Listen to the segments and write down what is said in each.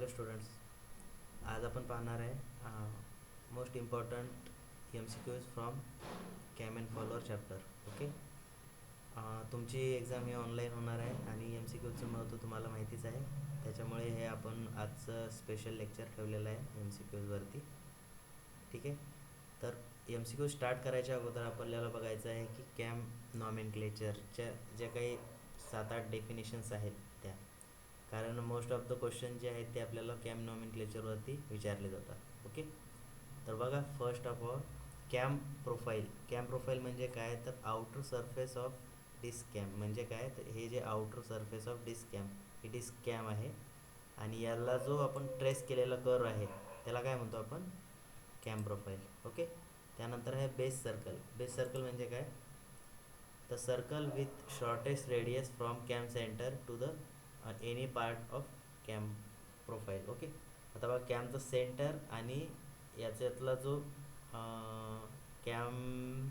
Hello students, आज आपण पाहणार आहे most important M C Qs from cam and follower chapter. Okay. तुमची एक्झाम ही ऑनलाईन होणार आहे आणि एम सी क्यूजचं महत्त्व तुम्हाला माहितीच आहे. त्याच्यामुळे हे आपण आजचं स्पेशल लेक्चर ठेवलेलं आहे एम सी क्यूजवरती. ठीक आहे. तर एम सी क्यू स्टार्ट करायच्या अगोदर आपल्याला बघायचं आहे की कॅम नॉमेनक्लेचरच्या ज्या काही 7-8 डेफिनेशन्स आहेत त्या, कारण मोस्ट ऑफ द क्वेश्चन जे आहेत ते आपल्याला कॅम नॉमेनक्लेचरवरती विचारले जातात. ओके. तर बघा, first of all cam profile. Cam profile म्हणजे काय, तर outer surface of disc cam. म्हणजे काय, तर हे जे outer surface of disc cam, हे डिस्क कॅम आहे आणि याला जो आपण ट्रेस केलेला कर्व आहे त्याला काय म्हणतो आपण, कॅम प्रोफाईल. ओके. त्यानंतर आहे बेस सर्कल. बेस सर्कल म्हणजे काय, the circle with shortest radius from cam centre to the any part of cam profile. Okay. आता बघा, कॅमचं सेंटर आणि याच्यातला जो कॅम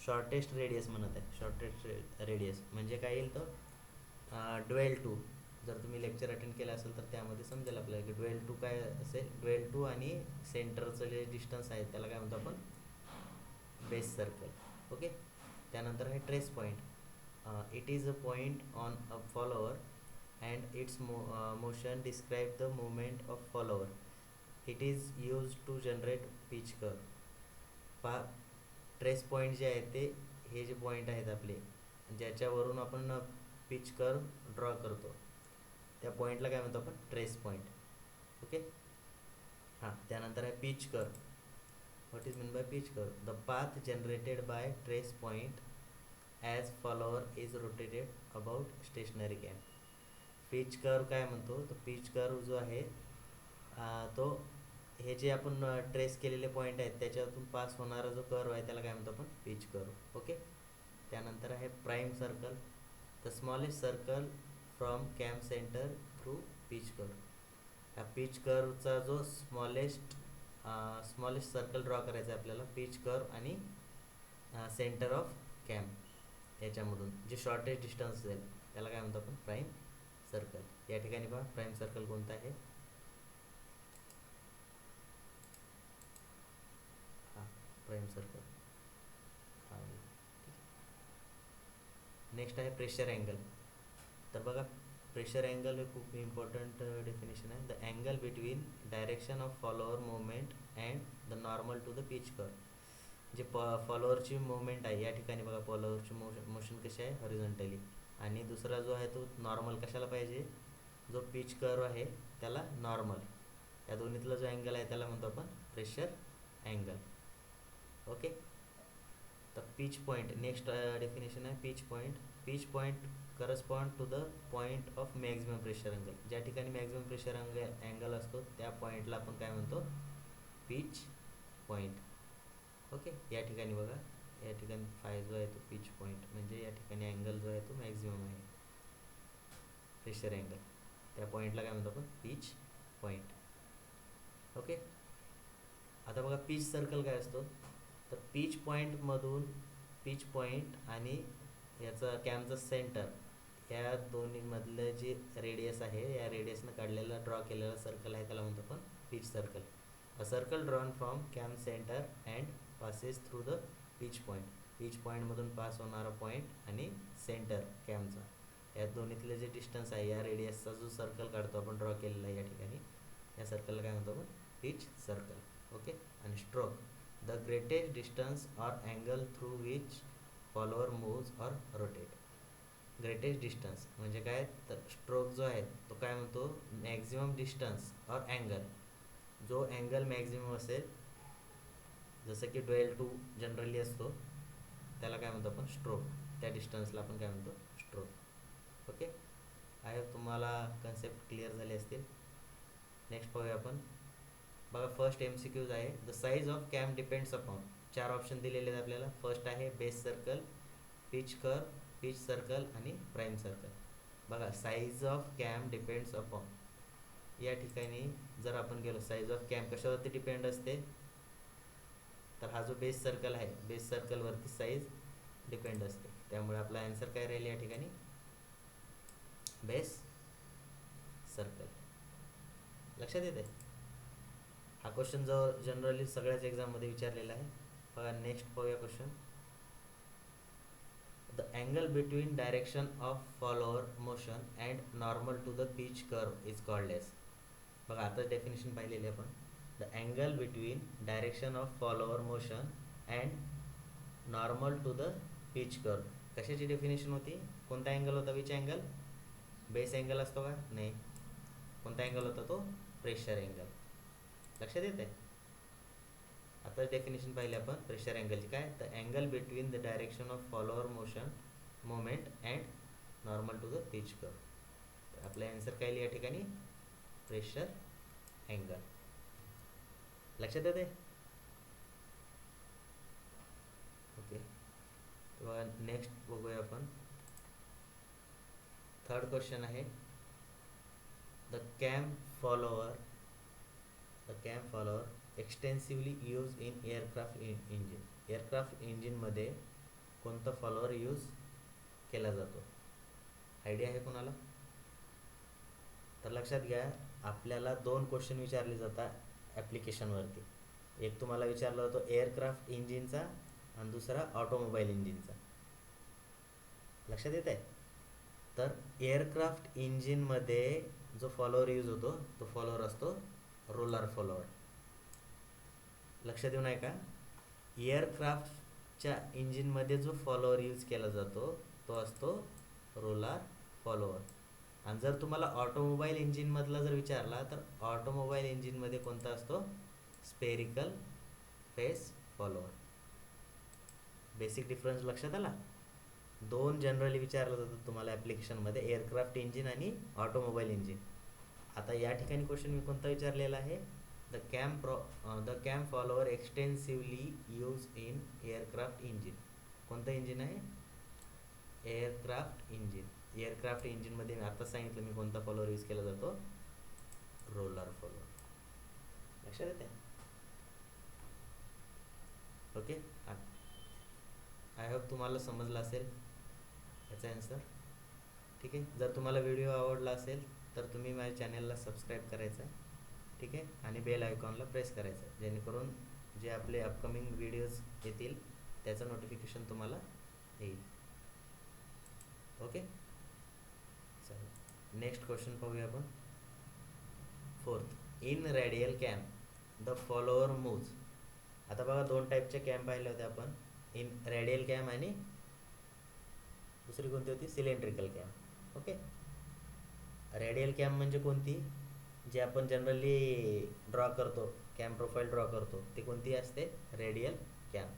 शॉर्टेस्ट रेडियस म्हणत आहे, शॉर्टेस्ट रेडियस म्हणजे काय येईल, तो ड्वेल टू. जर तुम्ही लेक्चर अटेंड केलं असेल तर त्यामध्ये समजेल आपल्याला की ड्वेल टू काय असेल. ड्वेल टू आणि सेंटरचं जे डिस्टन्स आहे त्याला काय म्हणतो आपण, बेस सर्कल. ओके. त्यानंतर आहे trace point. It is a point on a follower and its motion describe the movement of follower. It is use to generate pitch curve. पहा, ट्रेस पॉईंट जे आहे ते हे जे पॉईंट आहेत आपले, ज्याच्यावरून आपण पिच कर्व ड्रॉ करतो, त्या पॉईंटला काय म्हणतो आपण, ट्रेस पॉईंट. ओके. हां. त्यानंतर आहे pitch curve. What is mean by pitch curve, the path generated by trace point as follower is rotated about stationary cam. Pitch curve काय म्हणतो, तर पिच कर्व जो आहे तो हे जे आपण ट्रेस केलेले पॉईंट आहेत त्याच्यातून पास होणारा जो कर्व आहे त्याला काय म्हणतो आपण, पिच कर्व. ओके. त्यानंतर आहे prime circle. The smallest circle from cam centre through pitch curve. ह्या पिच कर्वचा जो स्मॉलेस्ट सर्कल ड्रॉ करायचा आहे आपल्याला, पिच कर्व आणि सेंटर ऑफ कॅम याच्यामधून जे शॉर्टेस्ट डिस्टन्स असेल त्याला काय म्हणतो आपण, प्राईम सर्कल. या ठिकाणी पहा, प्राईम सर्कल कोणता आहे, हां, प्राईम सर्कल. नेक्स्ट आहे प्रेशर अँगल. तर बघा, प्रेशर अँगल हे खूप इम्पॉर्टंट डेफिनेशन आहे. The angle between direction of follower movement and the normal to the pitch curve. जे फॉलोअरची मुवमेंट आहे या ठिकाणी बघा, फॉलोअरची मोशन कशी आहे, हॉरिझॉन्टली, आणि दुसरा जो आहे तो नॉर्मल कशाला पाहिजे, जो पिच कर्व आहे त्याला नॉर्मल. या दोन्हीतला जो अँगल आहे त्याला म्हणतो आपण प्रेशर अँगल. ओके. तर पिच पॉईंट, नेक्स्ट डेफिनेशन आहे pitch point. Pitch point correspond to the point of maximum pressure angle. ज्या ठिकाणी मॅक्झिमम प्रेशर अँगल असतो त्या पॉईंटला आपण काय म्हणतो, पिच पॉईंट. ओके. या ठिकाणी बघा, या ठिकाणी फाय जो आहे तो पिच पॉईंट, म्हणजे या ठिकाणी अँगल जो आहे तो मॅक्झिमम आहे, प्रेशर अँगल. त्या पॉईंटला काय म्हणतो आपण, पिच पॉईंट. ओके. आता बघा, पिच सर्कल काय असतो, तर पिच पॉईंटमधून, पिच पॉईंट आणि याचा कॅमचं सेंटर, या दोन्हीमधलं जे रेडियस आहे या रेडियसनं काढलेला ड्रॉ केलेला सर्कल आहे त्याला म्हणतो आपण pitch circle. A circle drawn from cam centre and passes through the pitch point. Pitch पॉईंटमधून पास होणारा पॉईंट आणि सेंटर कॅमचा, या दोन्हीतले जे डिस्टन्स आहे, या रेडियसचा जो सर्कल काढतो आपण ड्रॉ केलेला आहे या ठिकाणी, या सर्कलला काय म्हणतो आपण, पिच सर्कल. ओके. आणि stroke, the greatest distance or angle through which follower moves or rotate. Greatest distance म्हणजे काय, तर स्ट्रोक जो आहे तो काय म्हणतो, मॅक्झिमम डिस्टन्स ऑर अँगल. जो अँगल मॅक्झिमम असेल, जसं की ड्वेल टू जनरली असतो, त्याला काय म्हणतो आपण, स्ट्रोक. त्या डिस्टन्सला आपण काय म्हणतो, स्ट्रोक. ओके. आय होप तुम्हाला कन्सेप्ट क्लिअर झाले असतील. नेक्स्ट पाहूया आपण. बघा, फर्स्ट एम सी क्यूज आहे, the size of cam depends upon. 4 option दिलेले आहेत आपल्याला. फर्स्ट आहे base circle, pitch curve, pitch circle आणि प्राईम सर्कल. बघा, size of cam depends upon, या ठिकाणी जर आपण गेलो, साईज ऑफ कॅम कशावरती डिपेंड असते, तर हा जो बेस सर्कल आहे, बेस सर्कलवरती साईज डिपेंड असते. त्यामुळे आपला आन्सर काय राहील या ठिकाणी, बेस सर्कल. लक्षात येते. हा क्वेश्चन जो जनरली सगळ्याच एक्झाममध्ये विचारलेला आहे. बघा नेक्स्ट पाहूया question. The angle between direction of follower motion and normal to the pitch curve is called as. बघा आता डेफिनेशन पाहिलेली आपण. The angle between direction of follower motion and normal to the pitch curve. कशाची definition होती? कोणता angle होता? Which angle? Base angle असतो का? नाही. कोणता अँगल होता तो? Pressure angle. लक्षात येते. आता डेफिनेशन पाहिले आपण प्रेशर अँगलची. काय? The angle between the direction of follower motion moment and normal to the pitch curve. आपला आन्सर काय या ठिकाणी? Pressure angle. लक्षात येते. ओके. तेव्हा नेक्स्ट बघूया आपण. थर्ड क्वेश्चन आहे. The cam follower extensively use in aircraft engine. Aircraft इंजिनमध्ये कोणता फॉलोअर यूज केला जातो? आयडिया आहे कोणाला? तर लक्षात घ्या, आपल्याला 2 क्वेश्चन विचारले जातात ॲप्लिकेशनवरती. एक तुम्हाला विचारला होतो एअरक्राफ्ट इंजिनचा आणि दुसरा ऑटोमोबाईल इंजिनचा. लक्षात येत आहे. तर एअरक्राफ्ट इंजिनमध्ये जो फॉलोअर यूज होतो तो फॉलोअर असतो रोलर फॉलोअर. लक्षात येऊ नाही का? एअरक्राफ्टच्या इंजिनमध्ये जो फॉलोअर यूज केला जातो तो असतो रोलर फॉलोअर. आणि जर तुम्हाला ऑटोमोबाईल इंजिनमधला जर विचारला तर ऑटोमोबाईल इंजिनमध्ये कोणता असतो? Spherical face follower. Basic difference लक्षात आला. 2 जनरली विचारलं जातं तुम्हाला ॲप्लिकेशनमध्ये, एअरक्राफ्ट इंजिन आणि ऑटोमोबाईल इंजिन. आता या ठिकाणी क्वेश्चन मी कोणता विचारलेला आहे? The cam follower extensively use in aircraft engine. कोणतं इंजिन आहे? Aircraft engine. एअरक्राफ्ट इंजिनमध्ये मी आता सांगितलं मी कोणता फॉलोअर यूज केला जातो? Roller follower. लक्षात येते. ओके. आय होप तुम्हाला समजलं असेल याचा आन्सर. ठीक आहे. जर तुम्हाला व्हिडिओ आवडला असेल तर तुम्ही माझ्या चॅनलला सबस्क्राईब करायचं आहे. ठीक आहे. आणि बेल आयकॉनला प्रेस करायचं आहे, जेणेकरून जे आपले अपकमिंग व्हिडिओज येतील त्याचं नोटिफिकेशन तुम्हाला येईल. ओके. चला नेक्स्ट क्वेश्चन पाहूया आपण. 4th. In radial cam the follower moves. आता बघा 2 टाईपचे कॅम पाहिले होते आपण. इन रेडियल कॅम आणि दुसरी कोणती होती? Cylindrical cam. Okay. Radial cam म्हणजे कोणती? जे आपण जनरली ड्रॉ करतो, कॅम प्रोफाईल ड्रॉ करतो, ती कोणती असते? Radial cam.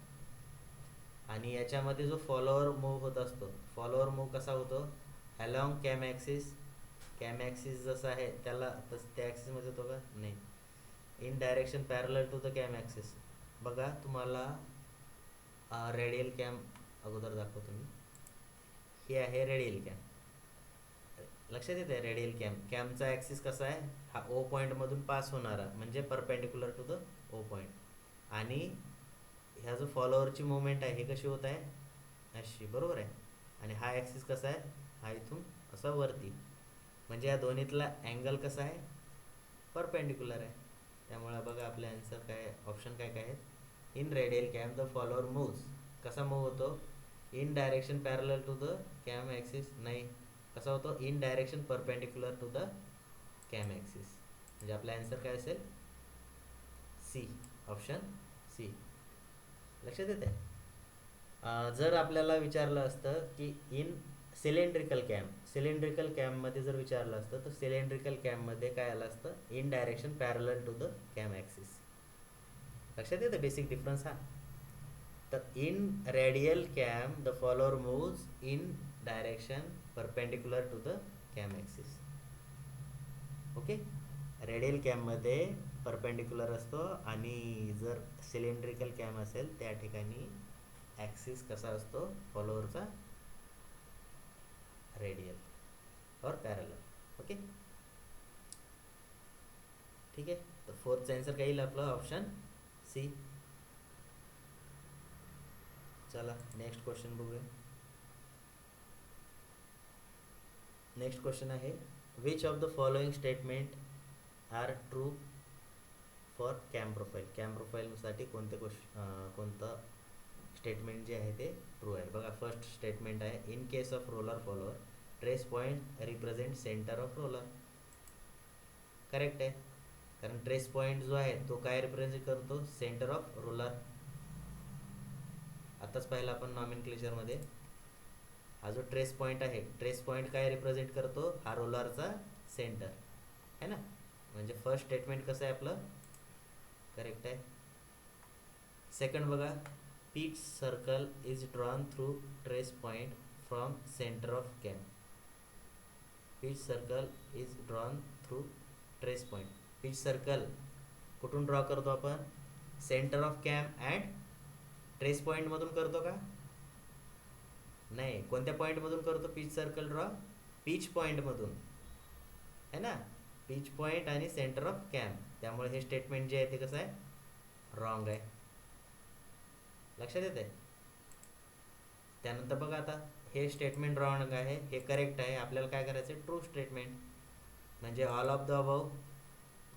आणि याच्यामध्ये जो फॉलोअर मूव्ह होत असतो, फॉलोअर मूव्ह कसा होतो? Along cam axis. Cam axis जसं आहे त्याला त्या ॲक्सिसमध्ये होतो का? नाही. In direction parallel to the cam axis. बघा तुम्हाला रेडियल कॅम अगोदर दाखवतो मी. ही आहे रेडियल कॅम. लक्षात येते. रेडियल कॅमचा ॲक्सिस कसा आहे? हा ओ पॉईंटमधून पास होणारा, म्हणजे perpendicular to the O point. आणि ह्या जो फॉलोअरची मुवमेंट आहे ही कशी होत आहे? अशी. बरोबर आहे. आणि हा ॲक्सिस कसा आहे? हा इथून असा वरती. म्हणजे या दोन्हीतला अँगल कसा आहे? परपेंडिक्युलर आहे. त्यामुळे बघा आपले आन्सर काय, ऑप्शन काय काय आहेत? In radial cam the follower moves. कसा मूव्ह होतो? In direction parallel to the cam axis. नाही. कसा होतो? In direction perpendicular to the cam axis. म्हणजे आपला आन्सर काय असेल? सी. Option C. लक्षात येते. जर आपल्याला विचारलं असतं की इन सिलेंड्रिकल कॅममध्ये जर विचारलं असतं तर सिलेंड्रिकल कॅममध्ये काय आलं असतं? In direction parallel to the cam axis. लक्षात येतं बेसिक डिफरन्स हा. तर in radial cam the follower moves in direction perpendicular to the cam axis. Okay. Radial कॅममध्ये परपेंडिक्युलर असतो आणि जर सिलेंड्रिकल कॅम असेल त्या ठिकाणी ॲक्सिस कसा असतो फॉलोअरचा? रेडियल और पॅरलल. ओके. ठीक आहे. तर 4th आन्सर काय येईल आपलं? Option C. चला नेक्स्ट क्वेश्चन बघूया. नेक्स्ट क्वेश्चन आहे. Which of the following statement are true for cam profile. Cam प्रोफाईलसाठी कोणतं स्टेटमेंट जे आहे ते ट्रू आहे. बघा फर्स्ट स्टेटमेंट आहे in case of roller follower trace point represent centre of roller. Correct आहे, कारण ट्रेस पॉईंट जो आहे तो काय रिप्रेझेंट करतो, सेंटर ऑफ रोलर. आताच पाहिलं आपण नॉमेनक्लेचरमध्ये, हा जो ट्रेस पॉईंट आहे, ट्रेस पॉईंट काय रिप्रेझेंट करतो, हा रोलरचा सेंटर है ना. म्हणजे फर्स्ट स्टेटमेंट कसं आहे आपलं, करेक्ट आहे. सेकंड बघा, pitch circle is drawn through trace point from centre of cam. Pitch circle is drawn through trace point. Pitch circle कुठून ड्रॉ करतो आपण, centre of cam and trace पॉईंटमधून करतो का, नाही. कोणत्या पॉईंटमधून करतो पीच सर्कल ड्रॉ, पीच पॉईंटमधून है ना. पीच पॉईंट आणि सेंटर ऑफ कॅम, त्यामुळे हे स्टेटमेंट जे आहे ते कसं आहे, रॉंग आहे. लक्षात येत आहे. त्यानंतर बघा आता हे स्टेटमेंट रॉंग आहे, हे करेक्ट आहे. आपल्याला काय करायचं आहे, ट्रू स्टेटमेंट. म्हणजे all of the above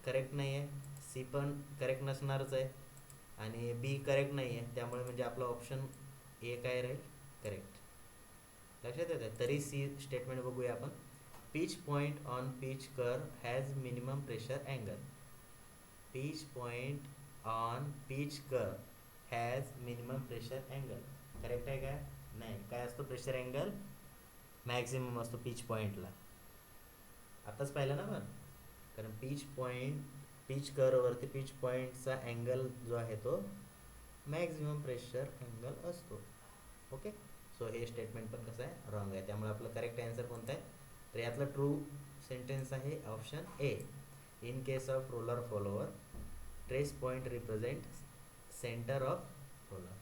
correct नाही आहे, सी पण करेक्ट नसणारच आहे आणि बी करेक्ट नाही आहे. त्यामुळे म्हणजे आपलं ऑप्शन ए काय राहील, करेक्ट. लक्षात येत आहे. तरी सी स्टेटमेंट बघूया आपण. Pitch point on pitch curve has minimum pressure angle. Pitch point on pitch curve has minimum pressure angle. Correct आहे काय, नाही. काय असतो प्रेशर अँगल, मॅक्झिमम असतो पीच पॉईंटला. आताच पाहिलं ना आपण, कारण पीच पॉईंट, पीच करवरती पीच पॉईंटचा अँगल जो आहे तो मॅक्झिमम प्रेशर अँगल असतो. ओके, सो हे स्टेटमेंट पण कसं आहे, रॉंग आहे. त्यामुळे आपलं करेक्ट आन्सर कोणतं आहे, तर यातलं ट्रू सेंटेन्स आहे option A. In case of roller follower trace point represent centre of roller.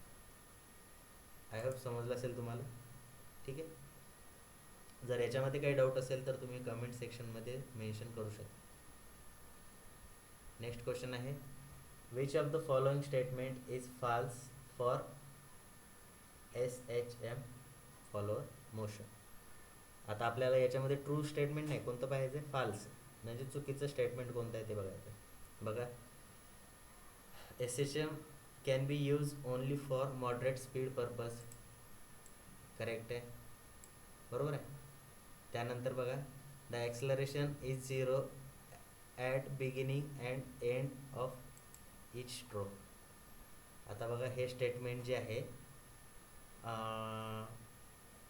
I hope समजलं असेल तुम्हाला. ठीक आहे. जर याच्यामध्ये काही डाऊट असेल तर तुम्ही कमेंट सेक्शनमध्ये मेन्शन करू शकता. नेक्स्ट क्वेश्चन आहे, which of the following statement is false for SHM follower motion. आता आपल्याला याच्यामध्ये ट्रू स्टेटमेंट नाही, कोणतं पाहिजे, फाल्स. म्हणजे चुकीचं स्टेटमेंट कोणतं आहे ते बघायचं. बघा, SHM can be use only for moderate speed purpose. Correct आहे, बरोबर आहे. त्यानंतर बघा, the acceleration is 0 at beginning and end of each stroke. आता बघा हे स्टेटमेंट जे आहे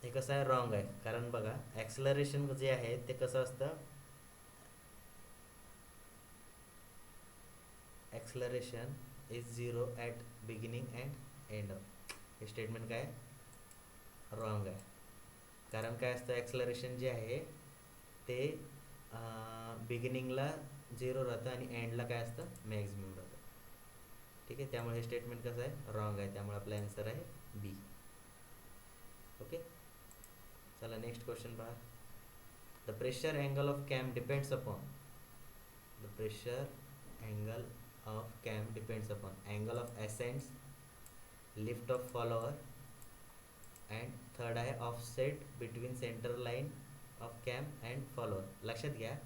हे कसं आहे, रॉंग आहे. कारण बघा ॲक्सलरेशन जे आहे ते कसं असतं, acceleration is 0 at beginning and end of. हे स्टेटमेंट काय, रॉंग आहे. कारण काय असतं, ॲक्सलरेशन जे आहे ते बिगिनिंगला 0 राहतं आणि एंडला काय असतं, मॅक्झिमम राहतं. ठीक आहे, त्यामुळे हे स्टेटमेंट कसं आहे, रॉंग आहे. त्यामुळे आपला आन्सर आहे बी. ओके, चला नेक्स्ट क्वेश्चन पहा. The pressure angle of cam depends upon. The pressure angle of cam depends upon angle of ascents, lift of follower and third आहे offset between centre line of cam and follower. लक्षात घ्या,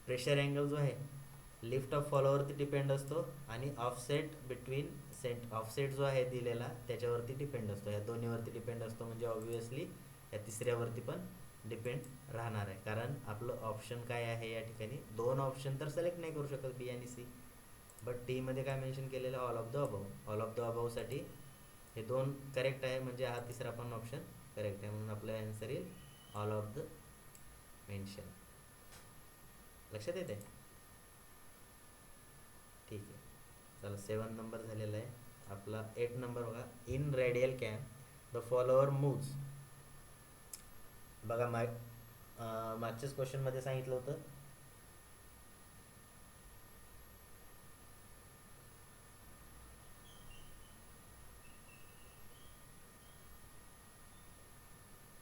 pressure angle जो आहे lift off फॉलोअरवरती depend असतो आणि offset between offset जो आहे दिलेला त्याच्यावरती डिपेंड असतो. या दोन्हीवरती डिपेंड असतो, म्हणजे ऑब्वियसली या तिसऱ्यावरती पण डिपेंड राहणार आहे. कारण आपलं ऑप्शन काय आहे या ठिकाणी, दोन ऑप्शन तर सिलेक्ट नाही करू शकत, बी आणि सी. बट टीमध्ये काय मेन्शन केलेलं, all of the above. All of the अबवसाठी हे दोन करेक्ट आहे, म्हणजे हा तिसरा पण ऑप्शन करेक्ट आहे. म्हणून आपलं आन्सर येईल ऑल ऑफ द मेन्शन. लक्षात येते, ठीक आहे. चला 7 नंबर झालेला आहे आपला. 8 नंबर बघा, in radial cam the follower moves. बघा मागच्याच क्वेश्चनमध्ये सांगितलं होतं,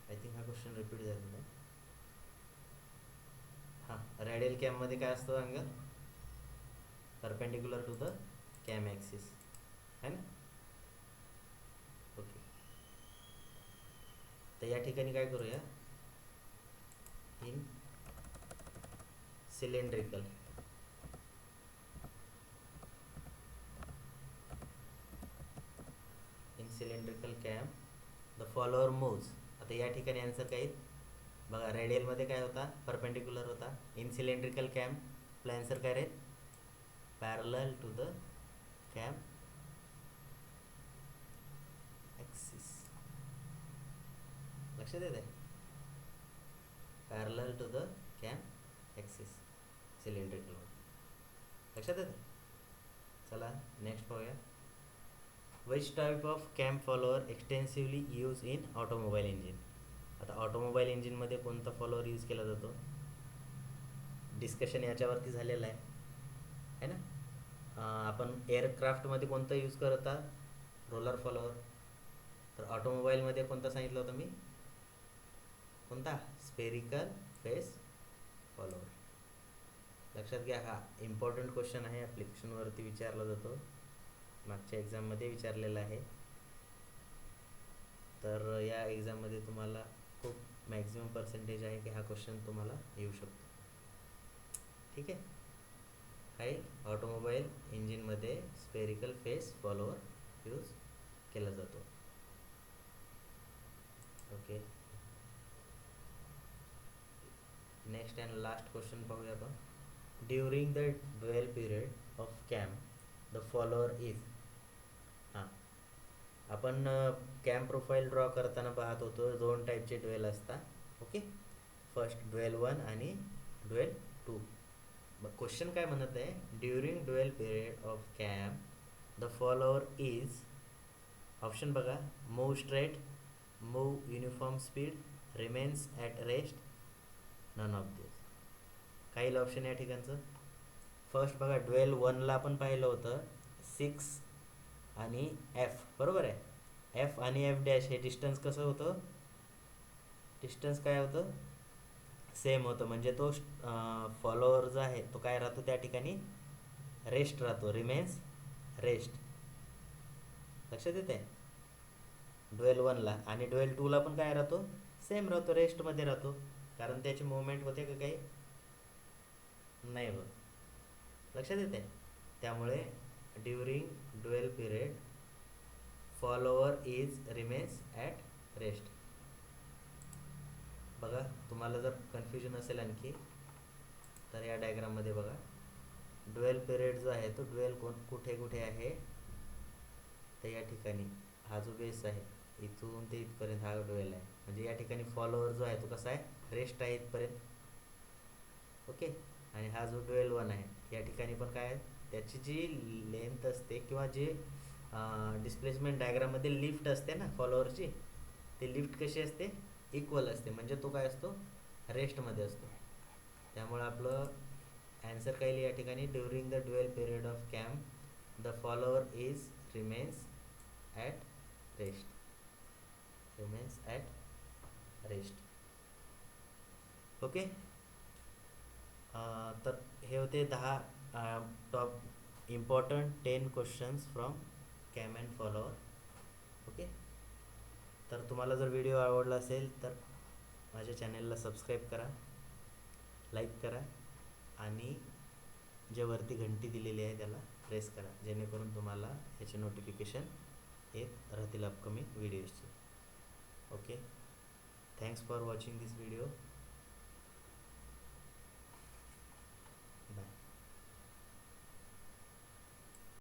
आय थिंक हा क्वेश्चन रिपीट झालेला आहे. हां, रेडियल कॅममध्ये काय असतं angle, perpendicular to the cam axis है ना. ओके, तर या ठिकाणी काय करूया, in cylindrical cylindrical cam the follower moves. आता या ठिकाणी आन्सर काय आहेत बघा. रेडियलमध्ये काय होता, परपेंडिक्युलर होता. इन सिलेंड्रिकल कॅम्प आपला आन्सर काय राहील, parallel to the cam axis. लक्षात येते, parallel to the cam axis cylindrical. लक्षात येते. चला नेक्स्ट पाहूया. Which type of cam follower extensively use in automobile engine. आता ऑटोमोबाईल इंजिनमध्ये कोणता फॉलोअर यूज केला जातो, डिस्कशन याच्यावरती झालेलं आहे ना. आपण एअरक्राफ्टमध्ये कोणतं यूज करतात, रोलर फॉलोअर. तर ऑटोमोबाईलमध्ये कोणता सांगितलं होतं मी, कोणता, स्पेरिकल फेस फॉलोअर. लक्षात घ्या, हा इम्पॉर्टंट क्वेश्चन आहे, ॲप्लिकेशनवरती विचारला जातो, मागच्या एक्झाममध्ये विचारलेला आहे. तर या एक्झाममध्ये तुम्हाला खूप मॅक्झिमम पर्सेंटेज आहे की हा क्वेश्चन तुम्हाला येऊ शकतो. ठीक आहे. काही ऑटोमोबाईल इंजिनमध्ये स्पेरिकल फेस फॉलोअर यूज केला जातो. Okay, next and last question पाहूया आपण. During the dwell period of cam the follower is. हां, आपण कॅम्प प्रोफाईल ड्रॉ करताना पाहत होतो दोन टाईपचे ड्वेल असतात. ओके, फर्स्ट ड्वेल 1 आणि ड्वेल 2. क्वेश्चन काय म्हणत आहे, during dwell period of cam the follower is. Option बघा, move straight, move uniform speed, remains at rest, none of this. काही ऑप्शन या ठिकाणचं. फर्स्ट बघा, ड्वेल 1ला आपण पाहिलं होतं 6 आणि एफ, बरोबर आहे. एफ आणि एफ डॅश हे डिस्टन्स कसं होतं, डिस्टन्स काय होतं, सेम होतं. म्हणजे तो फॉलोअर जो आहे तो काय राहतो त्या ठिकाणी, रेस्ट राहतो, रिमेन्स रेस्ट. लक्षात येते, ड्वेल 1ला. आणि ड्वेल 2ला पण काय राहतो, सेम राहतो, रेस्टमध्ये राहतो. कारण त्याची मुवमेंट होते का काही नाही होत. लक्षात येते. त्यामुळे during dwell period follower is remains at rest. बघा, तुम्हाला जर कन्फ्युजन असेल आणखी तर या डायग्राममध्ये बघा, ड्वेल पिरियड जो आहे तो ड्वेल कुठे कुठे आहे, तर या ठिकाणी हा जो बेस आहे इथून ते इथपर्यंत हा ड्वेल आहे. म्हणजे या ठिकाणी फॉलोअर जो आहे तो कसा आहे, रेस्ट आहे इथपर्यंत. ओके, आणि हा जो ड्वेल 1 आहे या ठिकाणी पण काय आहे, त्याची जी लेंथ असते किंवा जे डिस्प्लेसमेंट डायग्राममध्ये लिफ्ट असते ना फॉलोअरची, ते लिफ्ट कशी असते, इक्वल असते. म्हणजे तो काय असतो, रेस्टमध्ये असतो. त्यामुळे आपलं ॲन्सर काय लिहा या ठिकाणी, during the dwell period of cam the follower is remains at rest, remains at rest. Okay, तर हे होते 10 top important 10 questions from cam and follower. Okay, तर तुम्हाला जर व्हिडिओ आवडला असेल तर माझ्या चॅनलला सबस्क्राईब करा, लाईक करा आणि जे वरती घंटी दिलेली आहे त्याला प्रेस करा, जेणेकरून तुम्हाला याचे नोटिफिकेशन येत राहतील अपकमिंग व्हिडिओजचे. Okay, thanks for watching this video.